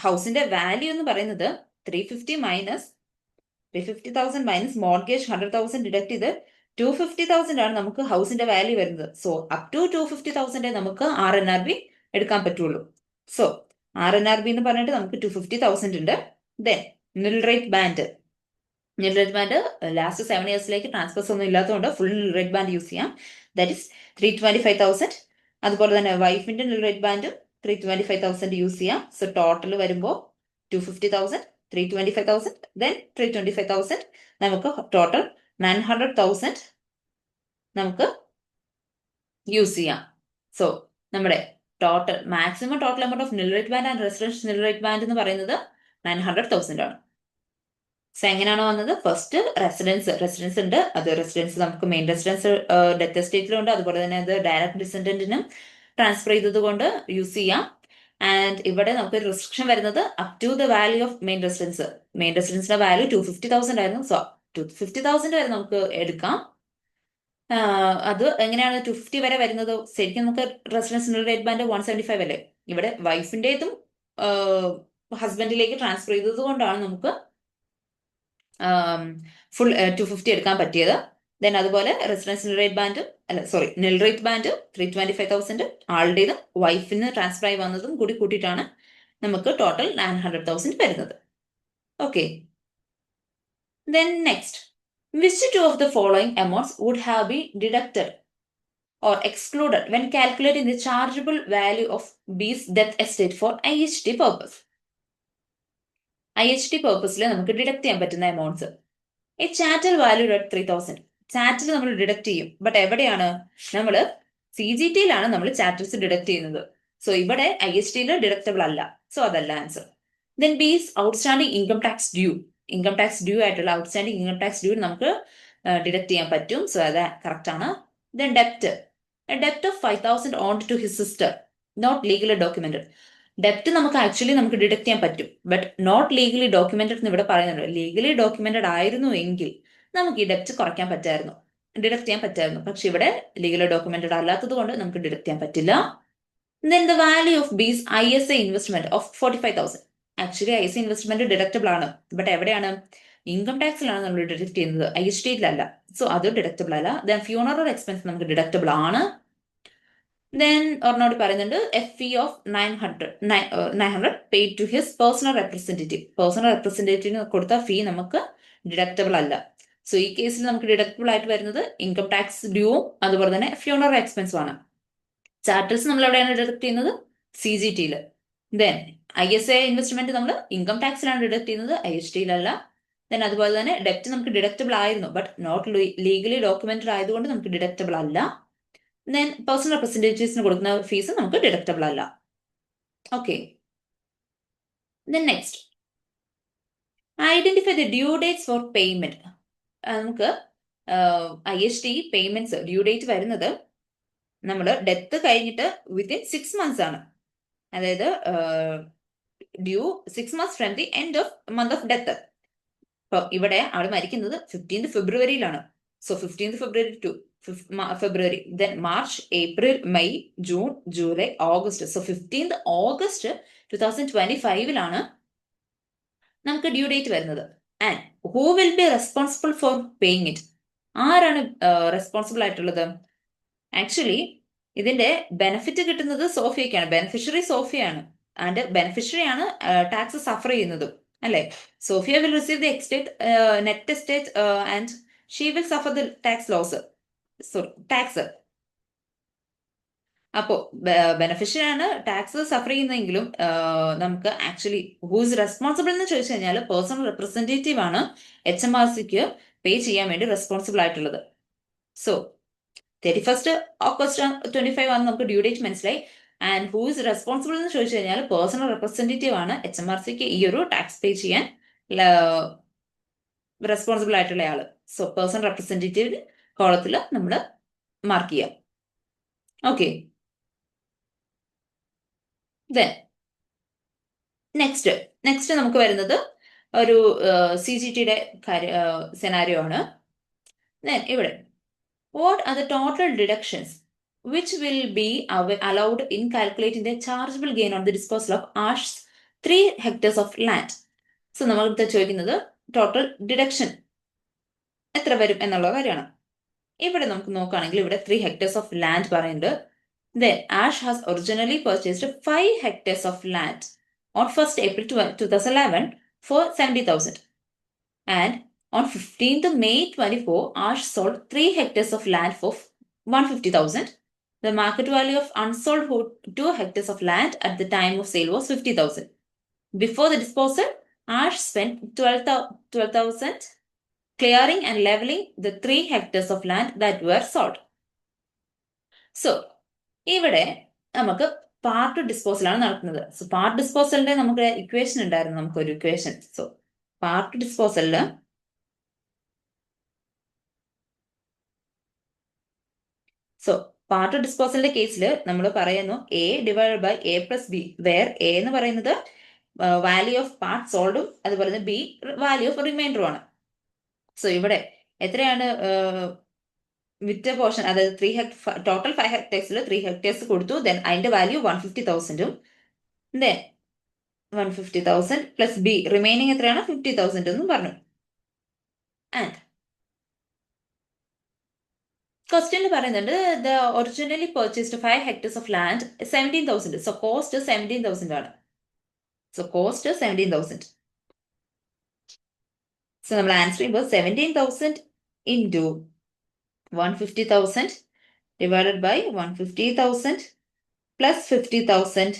A: ഹൗസിന്റെ വാല്യൂ എന്ന് പറയുന്നത് 350,000 മൈനസ് മോർഗേജ് 100,000 ഡിഡക്ട് ചെയ്ത് 250,000 ആണ് നമുക്ക് ഹൗസിന്റെ വാല്യൂ വരുന്നത്. സോ അപ് ടു 250,000 നമുക്ക് RNRB എടുക്കാൻ പറ്റുള്ളൂ. സോ RNRB എന്ന് പറഞ്ഞിട്ട് നമുക്ക് 250,000 ഉണ്ട്. ദെൻ നിൽ റേറ്റ് ബാൻഡ് ലാസ്റ്റ് 7 ഇയേഴ്സിലേക്ക് ട്രാൻസ്ഫേഴ്സ് ഒന്നും ഇല്ലാത്തതുകൊണ്ട് ഫുൾ നിൽ റേറ്റ് ബാൻഡ് യൂസ് ചെയ്യാം. That is 325,000. അതുപോലെ തന്നെ വൈഫിന്റെ നിൽ റേറ്റ് ബാൻഡും 325,000 യൂസ് ചെയ്യാം. സോ ടോട്ടൽ വരുമ്പോൾ 250,000, 325,000, ദെൻ 325,000, നമുക്ക് ടോട്ടൽ 900,000 നമുക്ക് യൂസ് ചെയ്യാം. സോ നമ്മുടെ maximum total amount of nil rate band and residence nil rate band എന്ന് പറയുന്നത് 900,000 ആണ്. സോ എങ്ങനെയാണോ വന്നത്, ഫസ്റ്റ് റെസിഡൻസ് ഉണ്ട്, അത് റെസിഡൻസ് നമുക്ക് മെയിൻ റെസിഡൻസ് ഡെത്ത് എസ്റ്റേറ്റിലുണ്ട്, അതുപോലെ തന്നെ അത് ഡയറക്ട് ഡിസെൻഡന്റിനും ട്രാൻസ്ഫർ ചെയ്തത് കൊണ്ട് യൂസ് ചെയ്യാം. ആൻഡ് ഇവിടെ നമുക്ക് റെസ്ട്രിക്ഷൻ വരുന്നത് up to the value of main റെസിഡൻസിന്റെ വാല്യൂ 250,000 ആയിരുന്നു. സോ 250,000 വരെ നമുക്ക് എടുക്കാം. അത് എങ്ങനെയാണ് 250 വരെ വരുന്നത്, ശരിക്കും നമുക്ക് റെസിഡൻസ് നിൽ റേറ്റ് ബാൻഡ് 175 അല്ലേ, ഇവിടെ വൈഫിന്റേതും ഹസ്ബൻഡിലേക്ക് ട്രാൻസ്ഫർ ചെയ്തത് കൊണ്ടാണ് നമുക്ക് ഫുൾ 250 എടുക്കാൻ പറ്റിയത്. ദെൻ അതുപോലെ റെസിഡൻസ് നിൽ റേറ്റ് ബാൻഡ് 325,000 ആളുടേതും വൈഫിന് ട്രാൻസ്ഫർ ആയി വന്നതും കൂടി കൂട്ടിയിട്ടാണ് നമുക്ക് ടോട്ടൽ 900,000 വരുന്നത്. Okay, then next, which two of the following amounts would have been deducted or excluded when calculating the chargeable value of B's death estate for IHT purpose? IHT purpose നമുക്ക് deduct ചെയ്യാൻ പറ്റുന്ന amounts. ഈ ചാറ്റൽ value 3,000 ചാറ്റിൽ നമ്മൾ deduct ചെയ്യും. But എവിടെയാണ്, നമ്മൾ CGTയിലാണ് നമ്മൾ ചാറ്റൽസ് ഡിഡക്ട് ചെയ്യുന്നത്. സോ ഇവിടെ IHTയിൽ ഡിഡക്റ്റബിൾ അല്ല. സോ അതല്ല answer. Then B's outstanding income tax due ആയിട്ടുള്ള ഔട്ട്സ്റ്റാൻഡിംഗ് ഇൻകം ടാക്സ് ഡ്യൂ നമുക്ക് ഡിഡക്ട് ചെയ്യാൻ പറ്റും. സോ അത് കറക്റ്റ് ആണ്. ദെൻ ഡെപ്റ്റ് of 5,000 owed to his sister not legally documented. ഡെപ്റ്റ് നമുക്ക് ഡിഡക്ട് ചെയ്യാൻ പറ്റും, ബട്ട് നോട്ട് ലീഗലി ഡോക്യുമെന്റഡ് എന്ന് ഇവിടെ പറയുന്നുണ്ട്. ലീഗലി ഡോക്യുമെന്റഡ് ആയിരുന്നു എങ്കിൽ നമുക്ക് ഈ ഡെപ്റ്റ് കുറയ്ക്കാൻ പറ്റായിരുന്നു, ഡിഡക്ട് ചെയ്യാൻ പറ്റായിരുന്നു. പക്ഷെ ഇവിടെ ലീഗലി ഡോക്യുമെന്റഡ് അല്ലാത്തത് കൊണ്ട് നമുക്ക് ഡിഡക്ട് ചെയ്യാൻ പറ്റില്ല. Then the value of B's ISA investment of 45,000. ISA investment deductible ആണ്, ബട്ട് എവിടെയാണ്, ഇൻകം ടാക്സിലാണ് നമ്മൾ ഡിഡക്ട് ചെയ്യുന്നത്, IHTയിലല്ല. സോ അത് ഡിഡക്റ്റബിൾ അല്ല. ദെൻ ഫ്യൂണറൽ എക്സ്പെൻസ് നമുക്ക് ഡിഡക്റ്റബിൾ ആണ്. ദെൻ ഒരെണ്ണോട് പറയുന്നുണ്ട് FE of 900 paid to his personal റെപ്രസെന്റേറ്റീവിന് കൊടുത്ത ഫീ നമുക്ക് ഡിഡക്റ്റബിൾ അല്ല. സോ ഈ കേസിൽ നമുക്ക് ഡിഡക്റ്റബിൾ ആയിട്ട് വരുന്നത് ഇൻകം ടാക്സ് ഡ്യൂവും അതുപോലെ തന്നെ ഫ്യൂണറൽ എക്സ്പെൻസും ആണ്. ചാർട്ടേഴ്സ് നമ്മൾ എവിടെയാണ് ഡിഡക്ട് ചെയ്യുന്നത്, CGTയിൽ. ദെൻ ISA ഇൻവെസ്റ്റ്മെന്റ് നമ്മൾ ഇൻകം ടാക്സിലാണ് ഡിഡക്ട് ചെയ്യുന്നത്, IHTയിലല്ല. ദെൻ അതുപോലെ തന്നെ ഡെപ്റ്റ് നമുക്ക് ഡിഡക്റ്റബിൾ ആയിരുന്നു, ബട്ട് നോട്ട് ലീഗലി ഡോക്യുമെന്റഡ് ആയതുകൊണ്ട് നമുക്ക് ഡിഡക്റ്റബിൾ അല്ല. ദെൻ പേഴ്സണൽ റെപ്രസെന്റേറ്റീവ്സിന് കൊടുക്കുന്ന ഫീസ് നമുക്ക് ഡിഡക്റ്റബിൾ അല്ല. Okay, then next, identify the due dates for payment. നമുക്ക് IHT പേയ്മെന്റ്സ് ഡ്യൂ ഡേറ്റ് വരുന്നത് നമ്മൾ ഡെത്ത് കഴിഞ്ഞിട്ട് വിത്തിൻ 6 months ആണ്. അതായത് due 6 months from the end of month of death. അപ്പൊ ഇവിടെ ആള് മരിക്കുന്നത് 15th ഫെബ്രുവരിയിലാണ്. So 15th February to February, then March, April, May, June, July, August. So 15th August 2025 നമുക്ക് ഡ്യൂ ഡേറ്റ് വരുന്നത്. And who will be responsible for paying it? ആരാണ് responsible ആയിട്ടുള്ളത്? Actually ഇതിന്റെ ബെനിഫിറ്റ് കിട്ടുന്നത് സോഫിയക്കാണ്, ബെനിഫിഷ്യറി സോഫിയാണ്. ആൻഡ് ബെനിഫിഷ്യറി ആണ് tax suffer ചെയ്യുന്നതും, അല്ലെ? Sophia will receive the net estate and she will suffer the tax loss, sorry tax. അപ്പോ ബെനിഫിഷ്യറി ആണ് ടാക്സ് സഫർ ചെയ്യുന്നതെങ്കിലും നമുക്ക് ആക്ച്വലി ഹൂസ് റെസ്പോൺസിബിൾ എന്ന് ചോദിച്ചു കഴിഞ്ഞാൽ പേഴ്സണൽ റെപ്രസെന്റേറ്റീവ് ആണ് HMRCക്ക് പേ ചെയ്യാൻ വേണ്ടി റെസ്പോൺസിബിൾ ആയിട്ടുള്ളത്. സോ 31st ഓഗസ്റ്റ് 25 ആണ് നമുക്ക് ഡ്യൂ ഡേറ്റ് മനസ്സിലായി. ആൻഡ് ഹൂ ഇസ് റെസ്പോൺസിബിൾ എന്ന് ചോദിച്ചു കഴിഞ്ഞാൽ പേഴ്സണൽ റെപ്രസെന്റേറ്റീവ് ആണ് HMRCക്ക് ഈ ഒരു ടാക്സ് പേ ചെയ്യാൻ റെസ്പോൺസിബിൾ ആയിട്ടുള്ള ആള്. സോ പേഴ്സണൽ റെപ്രസെന്റേറ്റീവ് കോളത്തിൽ നമ്മൾ മാർക്ക് ചെയ്യാം. ഓക്കെ, ദെൻ നെക്സ്റ്റ് നമുക്ക് വരുന്നത് ഒരു CGTയുടെ സെനാരിയോ ആണ്. ദെൻ ഇവിടെ what are the total deductions which will be allowed in calculating the chargeable gain on the disposal of Ash's 3 hectares of land? So നമ്മളിവിടെ ചോദിക്കുന്നത് ടോട്ടൽ ഡിഡക്ഷൻ എത്ര വരും എന്നുള്ള കാര്യമാണ്. ഇവിടെ നമുക്ക് നോക്കുകയാണെങ്കിൽ ഇവിടെ 3 hectares of land പറയുന്നുണ്ട്. Then Ash has originally purchased 5 hectares of land on 1st April 2011 for 70,000. And on 15th May 24, Ash sold 3 hectares of land for 150,000. The market value of unsold 2 hectares of land at the time of sale was 50,000. Before the disposal, Ash spent 12,000 clearing and leveling the 3 hectares of land that were sold. So, ഇവിടെ നമുക്ക് part disposal ആണ് നടക്കുന്നത്. So part ഡിസ്പോസലിന്റെ നമുക്ക് equation ഉണ്ടായിരുന്നു, നമുക്കൊരു equation. So part ഡിസ്പോസലില് part ഡിസ്പോസലിന്റെ കേസിൽ നമ്മൾ പറയുന്നു A/A+B, വേർ A എന്ന് പറയുന്നത് വാല്യൂ ഓഫ് പാർട്ട് സോൾഡും അതുപോലെ തന്നെ B വാല്യൂ ഓഫ് റിമൈൻഡറും ആണ്. സോ ഇവിടെ എത്രയാണ് വിറ്റ പോർഷൻ, അതായത് ടോട്ടൽ 5 ഹെക്ടേഴ്സിൽ 3 ഹെക്ടേഴ്സ് കൊടുത്തു. ദെൻ അതിന്റെ വാല്യൂ 150,000ഉം ദെൻ 150,000 പ്ലസ് B റിമൈനിങ് എത്രയാണ് 50,000 എന്നും പറഞ്ഞു. ആൻഡ് ക്വസ്റ്റ്യനിൽ പറയുന്നുണ്ട് the originally purchased 5 hectares of land 17,000. So cost 17,000 ആണ്. So cost 17,000. സോ നമ്മൾ ആൻസർ ചെയ്യുമ്പോൾ 17,000 ഇൻറ്റു 150,000 ഡിവൈഡഡ് ബൈ 150,000 പ്ലസ് 50,000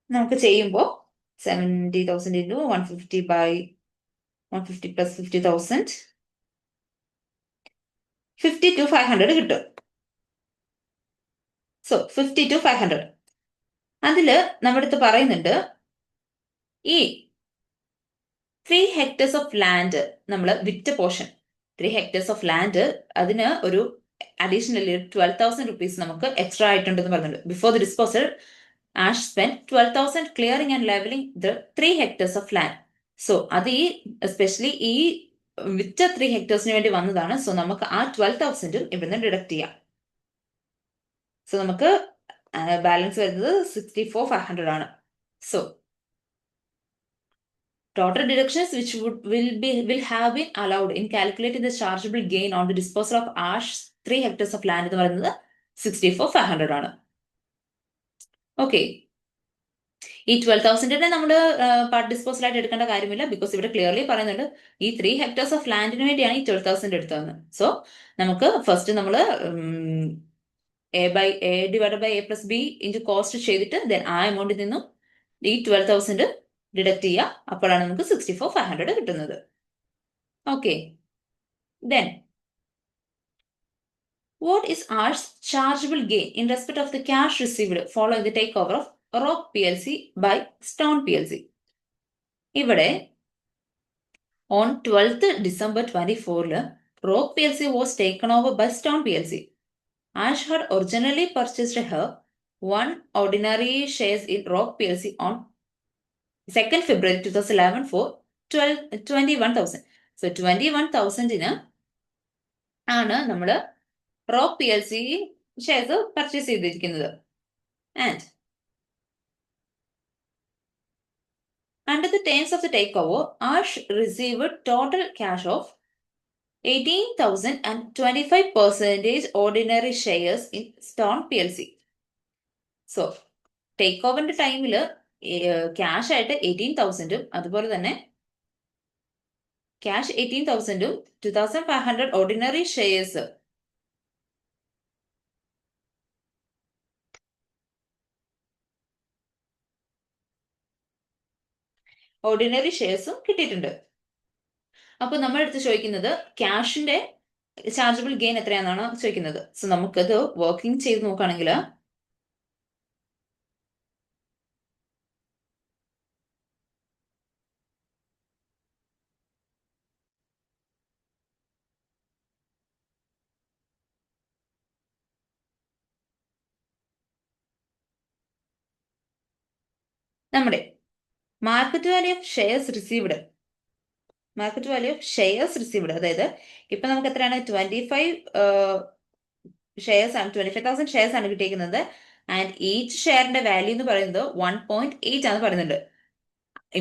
A: നമുക്ക് ചെയ്യുമ്പോൾ 70,000 ഇൻറ്റു 150 ബൈ 150 പ്ലസ് 50,000 52,500 കിട്ടും. സോ 52,500. അതില് നമ്മുടെ അടുത്ത് പറയുന്നുണ്ട് ഈ 3 hectares ഓഫ് ലാൻഡ് നമ്മൾ വിറ്റ പോർഷൻ 3 hectares ഓഫ് ലാൻഡ്, അതിന് ഒരു അഡീഷണലി 12,000 rupees നമുക്ക് എക്സ്ട്രാ ആയിട്ടുണ്ടെന്ന് പറഞ്ഞിട്ടുണ്ട്. Before the disposal Ash spent 12,000 clearing and leveling the 3 hectares of land. So അത് ഈ എസ്പെഷ്യലി ഈ വിറ്റ 3 hectaresന് വേണ്ടി വന്നതാണ്. സോ നമുക്ക് ആ 12,000 ഇവിടുന്ന് ഡിഡക്ട് ചെയ്യാം. സോ നമുക്ക് ബാലൻസ് വരുന്നത് 64,500 ആണ്. So total deductions which will have been allowed in calculating the chargeable gain on the disposal of Ash's 3 hectares of land എന്ന് പറയുന്നത് 64,500 ആണ്. ഓക്കെ, ഈ 12,000 നമ്മൾ പാർട്ട് ഡിസ്പോസൽ ആയിട്ട് എടുക്കേണ്ട കാര്യമില്ല, ബിക്കോസ് ഇവിടെ ക്ലിയർലി പറയുന്നുണ്ട് ഈ 3 hectares ഓഫ് ലാൻഡിന് വേണ്ടിയാണ് ഈ 12,000 എടുത്തതെന്ന്. സോ നമുക്ക് ഫസ്റ്റ് നമ്മൾ A/A+B ഇൻറ്റു കോസ്റ്റ് ചെയ്തിട്ട് ദെൻ ആ എമൗണ്ടിൽ നിന്നും ഈ 12,000 ഡിഡക്ട് ചെയ്യുക. അപ്പോഴാണ് നമുക്ക് 64,500 കിട്ടുന്നത്. Okay, then what is Ash's chargeable gain in respect of the cash received following the takeover of Rock PLC by Stone PLC? ഇവിടെ on 12th December 2024 Rock PLC was taken over by Stone PLC. Ash had originally purchased her 1 ordinary shares in Rock PLC on 2nd February 2011 for 21,000. So 21,000-ന് ആണ് നമ്മൾ rock PLC shares purchase ചെയ്തിരിക്കുന്നത്. And under the terms of the takeover, Ash received total cash of 18,000 and 25% ordinary shares in Stone PLC. So take ഓവറിന്റെ ടൈമിൽ cash ആയിട്ട് 18,000-ഉം അതുപോലെ തന്നെ cash 18,000-ഉം 2,500 ordinary shares കിട്ടിയിട്ടുണ്ട്. അപ്പൊ നമ്മൾ എടുത്ത് ചോദിക്കുന്നത് ക്യാഷിന്റെ ചാർജബിൾ ഗെയിൻ എത്രയാണെന്നാണ് ചോദിക്കുന്നത്. സോ നമുക്കത് വർക്കിംഗ് ചെയ്ത് നോക്കുകയാണെങ്കിൽ നമ്മുടെ market value of shares received അതായത് ഇപ്പൊ നമുക്ക് എത്രയാണ് 25,000 ഷെയർസ് ആണ് കിട്ടിയിരിക്കുന്നത്. ആൻഡ് ഈച്ച് ഷെയറിന്റെ വാല്യൂ എന്ന് പറയുന്നത് 1.8 ആണ് പറയുന്നുണ്ട്.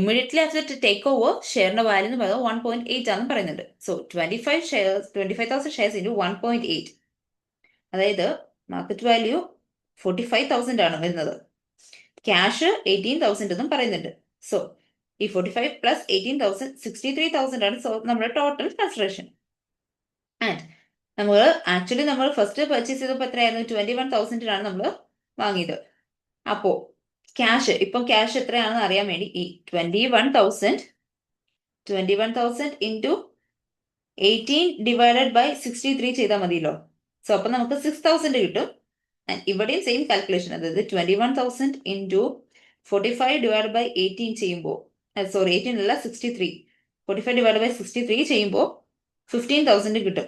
A: ഇമ്മീഡിയറ്റ്ലി ആഫ്റ്റർ ടേക്ക് ഓവർ ഷെയറിന്റെ വാല്യൂ എന്ന് പറയുന്നത് 1.8 ആണ് പറയുന്നുണ്ട്. സോ 25,000 ഷെയർസ് ഇൻറ്റു 1.8, അതായത് മാർക്കറ്റ് വാല്യൂ 45,000 ആണ് വരുന്നത്. ക്യാഷ് 18,000 എന്നും പറയുന്നുണ്ട്. സോ ഈ 45 പ്ലസ് 18,000 63,000 ആണ്. സോ നമ്മുടെ ടോട്ടൽ കൺസിഡറേഷൻ. ആൻഡ് നമ്മൾ ഫസ്റ്റ് പർച്ചേസ് ചെയ്തപ്പോൾ എത്രയായിരുന്നു? 21,000-നാണ് നമ്മൾ വാങ്ങിയത്. അപ്പോ ക്യാഷ് എത്രയാണെന്ന് അറിയാൻ വേണ്ടി ഈ 21,000 ഇൻറ്റു 18 ഡിവൈഡഡ് ബൈ 63 ചെയ്താൽ മതിയല്ലോ. സോ അപ്പൊ നമുക്ക് 6,000 കിട്ടും. ഇവിടെയും സെയിം കാൽക്കുലേഷൻ, അതായത് 21,000 ഇൻറ്റു 45 ഡിവൈഡ് ബൈ 18 ചെയ്യുമ്പോൾ 18 അല്ല 63, 45 ഡിവൈഡ് ബൈ 63 ചെയ്യുമ്പോൾ 15,000 കിട്ടും.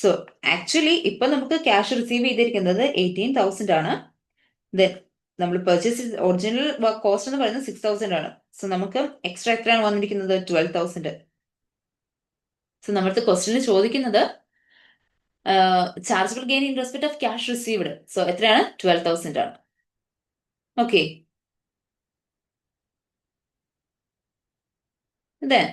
A: സോ ആക്ച്വലി ഇപ്പൊ നമുക്ക് ക്യാഷ് റിസീവ് ചെയ്തിരിക്കുന്നത് 18,000 ആണ്. ദെൻ നമ്മൾ പർച്ചേസ് ഒറിജിനൽ കോസ്റ്റ് എന്ന് പറയുന്നത് 6,000 ആണ്. സോ നമുക്ക് എക്സ്ട്രാ എത്രയാണ് വന്നിരിക്കുന്നത്? 12,000. സോ നമ്മുടെ ക്വസ്റ്റ്യനിൽ ചോദിക്കുന്നത് chargeable gain in respect of cash received. So എത്രയാണ്? 12,000 ആണ്. Okay. Then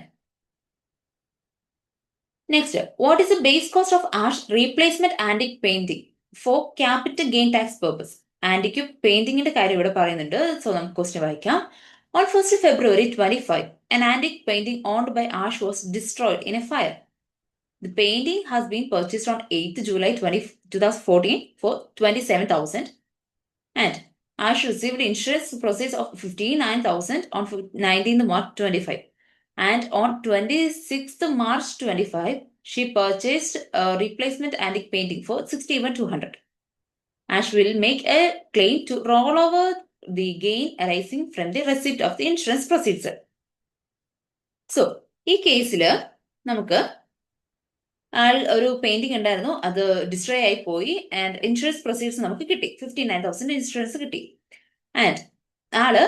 A: next, what is the base cost of Ash replacement antique painting for capital gain tax purpose? ആന്റിക്ക് പെയിന്റിങ്ങിന്റെ കാര്യം ഇവിടെ പറയുന്നുണ്ട്. സോ നമുക്ക് ക്വസ്റ്റ്യൻ വായിക്കാം. On 1st February 25, an antique painting owned by Ash was destroyed in a fire. The painting has been purchased on 8th July 2014 for 27,000, and Ash received insurance proceeds of 59,000 on 19th March 25. And on 26th March 25, she purchased a replacement antique painting for 61,200. Ash will make a claim to roll over the gain arising from the receipt of the insurance proceeds. So, ഈ കേസിൽ നമുക്ക് ഒരു painting ഉണ്ടായിരുന്നു, അത് destroy ആയി പോയി. And insurance proceeds നമുക്ക് കിട്ടി, 59,000 ഇൻഷുറൻസ് കിട്ടി. ആൻഡ് ആള്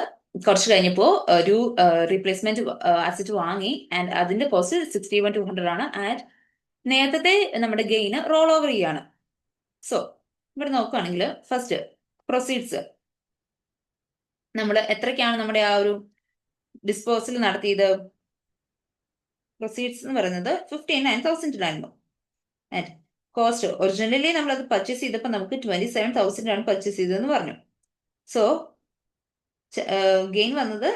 A: കുറച്ച് കഴിഞ്ഞപ്പോ ഒരു റീപ്ലേസ്മെന്റ് അസറ്റ് വാങ്ങി. ആൻഡ് അതിന്റെ കോസ്റ്റ് 61,200 ആണ്. ആൻഡ് നേരത്തെ നമ്മുടെ ഗെയിന് റോൾ ഓവർ ചെയ്യാണ്. സോ ഇവിടെ നോക്കുകയാണെങ്കിൽ ഫസ്റ്റ് പ്രൊസീഡ്സ് നമ്മൾ എത്രയ്ക്കാണ് നമ്മുടെ ആ ഒരു ഡിസ്പോസൽ നടത്തിയത്? പ്രൊസീഡ്സ് എന്ന് പറയുന്നത് 59,000 ആൻഡ് കോസ്റ്റ് ഒറിജിനലി നമ്മൾ അത് പർച്ചേസ് ചെയ്തപ്പോൾ നമുക്ക് 27,000 ആണ് പർച്ചേസ് ചെയ്തതെന്ന് പറഞ്ഞു. സോ ഗെയിൻ വന്നത്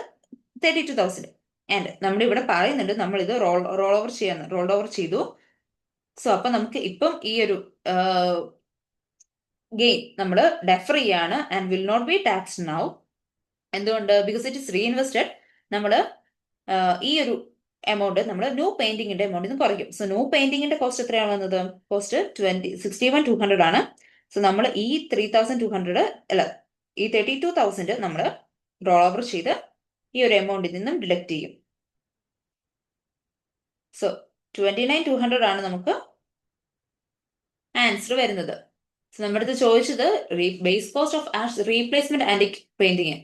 A: 32,000. ആൻഡ് നമ്മൾ ഇവിടെ പറയുന്നുണ്ട് നമ്മൾ ഇത് റോൾ ഓവർ ചെയ്തു. സോ അപ്പൊ നമുക്ക് ഇപ്പം ഈ ഒരു ഗെയിൻ നമ്മൾ ഡെഫർ ചെയ്യാണ് and will not be taxed now. എന്തുകൊണ്ട്? Because it is reinvested. നമ്മൾ ഈ ഒരു എമൗണ്ട് നമ്മൾ ന്യൂ പെയിന്റിങ്ങിന്റെ എമൗണ്ടിൽ നിന്ന് കുറയ്ക്കും. സോ ന്യൂ പെയിന്റിങ്ങിന്റെ കോസ്റ്റ് എത്രയാണ് വന്നത്? കോസ്റ്റ് 61,200 ആണ്. സോ നമ്മൾ ഈ 3,200 അല്ല ഈ 32,000 നമ്മൾ റോൾ ഓവർ ചെയ്ത് ഈ ഒരു എമൗണ്ടിൽ നിന്നും ഡിഡക്ട് ചെയ്യും. സോ 29,200 ആണ് നമുക്ക് ആൻസർ വരുന്നത്. സോ നമ്മുടെ അടുത്ത് ചോദിച്ചത് base cost of ash replacement antique painting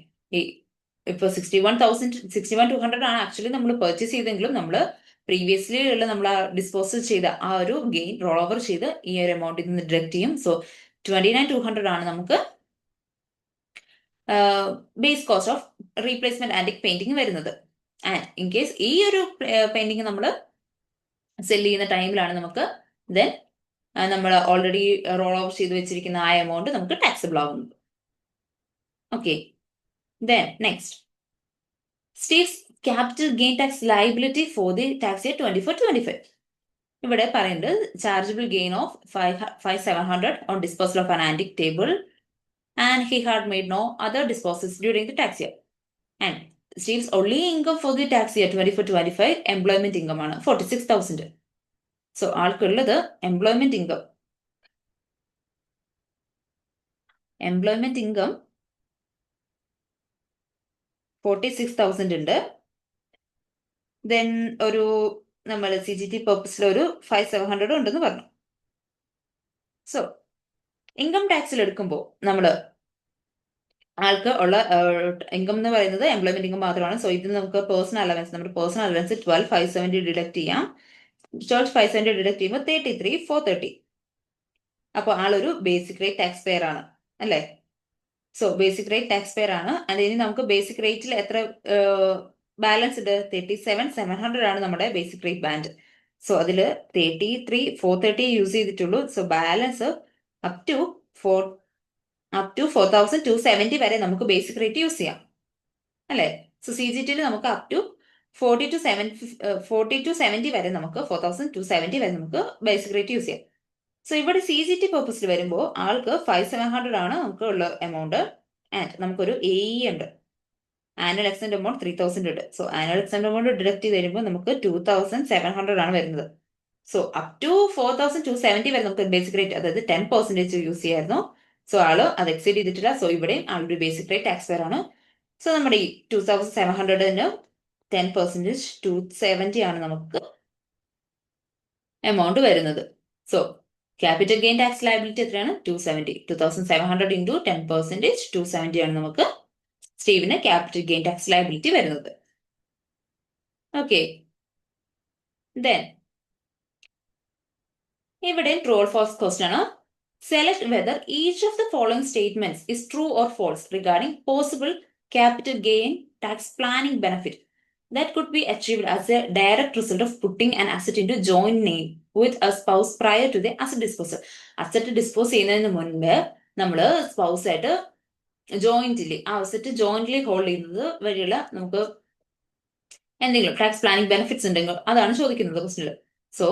A: ഇപ്പൊ 61,200 ആണ് ആക്ച്വലി നമ്മൾ പർച്ചേസ് ചെയ്തെങ്കിലും നമ്മൾ പ്രീവിയസ്ലി ഉള്ള നമ്മൾ ആ ഡിസ്പോസൽ ചെയ്ത ആ ഒരു ഗെയിൻ റോൾ ഓവർ ചെയ്ത് ഈ ഒരു എമൗണ്ടിൽ നിന്ന് ഡിഡക്ട് ചെയ്യും. സോ 29,200 ആണ് നമുക്ക് base cost of replacement antique painting വരുന്നത്. ആൻഡ് ഇൻ കേസ് ഈ ഒരു പെയിന്റിംഗ് നമ്മൾ സെല് ചെയ്യുന്ന ടൈമിലാണ് നമുക്ക് ദെൻ നമ്മൾ ഓൾറെഡി റോൾ ഓവർ ചെയ്ത് വെച്ചിരിക്കുന്ന ആ എമൗണ്ട് നമുക്ക് ടാക്സബിൾ ആവുന്നത്. Okay, then next states capital gain tax liability for the tax year 24-25. ഇവിടെ പറയുന്നത് chargeable gain of 5,700 on disposal of an antique table and he had made no other disposals during the tax year. And states only income for the tax year 24-25 employment income ആണ് 46,000. So ആൾക്കുള്ളത് employment income 46,000 ഉണ്ട്. Then ഒരു നമ്മൾ CGT പർപ്പസിൽ ഒരു 5,700 ഉണ്ടെന്ന് പറഞ്ഞു. So income ടാക്സിൽ എടുക്കുമ്പോൾ നമ്മൾ ആൾക്ക് ഉള്ള ഇൻകം എന്ന് പറയുന്നത് എംപ്ലോയ്മെന്റ് ഇൻകം മാത്രമാണ്. സോ ഇത് നമുക്ക് പേഴ്സണൽ അലവൻസ്, നമ്മുടെ പേഴ്സണൽ അലവൻസ് 12,570 ഡിഡക്ട് ചെയ്യാം. 12,570 ഡിഡക്ട് ചെയ്യുമ്പോൾ 33,430. അപ്പോൾ ആളൊരു ബേസിക് റേറ്റ് ടാക്സ് പെയർ ആണ് അല്ലേ? So basic rate tax payer ആണ്. ആൻഡ് ഇനി നമുക്ക് ബേസിക് റേറ്റിൽ എത്ര ബാലൻസ് ഉണ്ട്? 37,700 ആണ് നമ്മുടെ ബേസിക് റേറ്റ് ബാൻഡ്. സോ അതിൽ 33,430 യൂസ് ചെയ്തിട്ടുള്ളൂ. സോ ബാലൻസ് അപ് ടു 4,270 വരെ നമുക്ക് ബേസിക് റേറ്റ് യൂസ് ചെയ്യാം അല്ലേ? സോ CGT നമുക്ക് അപ് ടു 40,270 വരെ നമുക്ക് 4,270 വരെ നമുക്ക് ബേസിക് റേറ്റ് യൂസ് ചെയ്യാം. സോ ഇവിടെ CGT പർപ്പസിൽ വരുമ്പോൾ ആൾക്ക് 5,700 ആണ് നമുക്ക് ഉള്ള എമൗണ്ട്. ആൻഡ് നമുക്കൊരു AE ഉണ്ട്, ആനുവൽ എക്സെന്റ് എമൗണ്ട് 3,000 ഉണ്ട്. So annual Xcent amount deduct ചെയ്ത് വരുമ്പോൾ നമുക്ക് 2,700 ആണ് വരുന്നത്. സോ അപ് ടു 4,270 വരെ നമുക്ക് ബേസിക് റേറ്റ്, അതായത് 10% യൂസ് ചെയ്യായിരുന്നു. സോ ആള് അത് എക്സീഡ് ചെയ്തിട്ടില്ല. സോ ഇവിടെയും ആളുടെ ബേസിക് റേറ്റ് ടാക്സ് പെയർ ആണ്. സോ നമ്മുടെ ഈ 2,700 10% 270 ആണ് നമുക്ക് എമൗണ്ട് വരുന്നത്. So capital gain tax liability എത്രയാണ്? 270. 2,700 ഇൻറ്റു 10% 270 ആണ് നമുക്ക് സ്റ്റീവിന് ക്യാപിറ്റൽ ഗെയിൻ ടാക്സ് ലയബിലിറ്റി വരുന്നത്. ഓക്കെ, ദെൻ ഇവിടെ ട്രൂ ഓർ ഫാൾസ് ക്വസ്റ്റ്യൻ ആണ്. Select whether each of the following statements is true or false regarding possible capital gain tax planning benefit that could be achieved as a direct result of putting an asset into joint name with a spouse prior to the asset disposal. Asset dispose ചെയ്യുന്നതിന് മുൻപ് നമ്മൾ spouse ആയിട്ട് jointly ആ asset jointly hold ചെയ്യുന്നത് വഴിയുള്ള നമുക്ക് എന്തെങ്കിലും tax planning benefits ഉണ്ടെങ്കിൽ അതാണ് ചോദിക്കുന്നത് ക്വസ്റ്റിനിൽ. So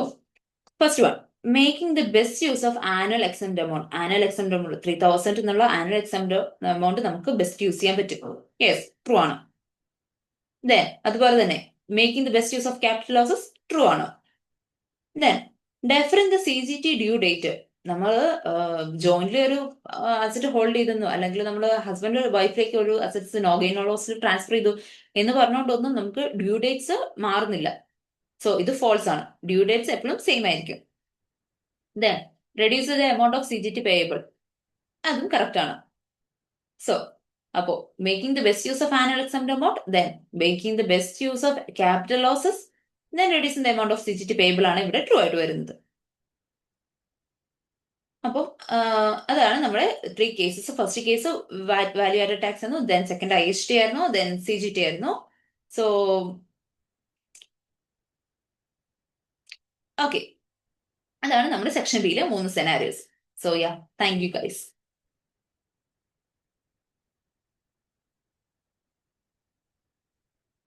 A: first one, making the best use of annual exempt amount. Annual exempt amount 3,000 എന്നുള്ള ആനുവൽ എക്സംപ്റ്റ് എമൗണ്ട് നമുക്ക് ബെസ്റ്റ് യൂസ് ചെയ്യാൻ പറ്റും. യെസ്, ട്രൂ ആണ്. ദെൻ അതുപോലെ തന്നെ making the best use of capital losses true ആണ്. Then deferring the CGT due date. നമ്മൾ jointly ഒരു അസറ്റ് ഹോൾഡ് ചെയ്തെന്നു, അല്ലെങ്കിൽ നമ്മൾ ഹസ്ബൻഡ് വൈഫിലേക്ക് ഒരു അസറ്റ്സ് നോഗെയിൻ ലോസിൽ ട്രാൻസ്ഫർ ചെയ്തു എന്ന് പറഞ്ഞുകൊണ്ടൊന്നും നമുക്ക് ഡ്യൂ ഡേറ്റ്സ് മാറുന്നില്ല. സോ ഇത് ഫോൾസ് ആണ്. ഡ്യൂ ഡേറ്റ്സ് എപ്പോഴും സെയിം ആയിരിക്കും. Then reduce the amount of CGT payable, അതും കറക്റ്റ് ആണ്. സോ അപ്പോ making the best use of annual exempt amount, then making the best use of capital losses, then reducing the amount of CGT payable ആണ് ഇവിടെ true ആയിട്ട് വരുന്നത്. അപ്പോൾ അതാണ് നമ്മുടെ 3 cases. First case value added tax ആയിരുന്നു, then second IST ആയിരുന്നു, then CGT ആയിരുന്നു. സോ ഓക്കെ, അതാണ് നമ്മുടെ സെക്ഷൻ ബിയിലെ 3 scenarios. So yeah, thank you guys.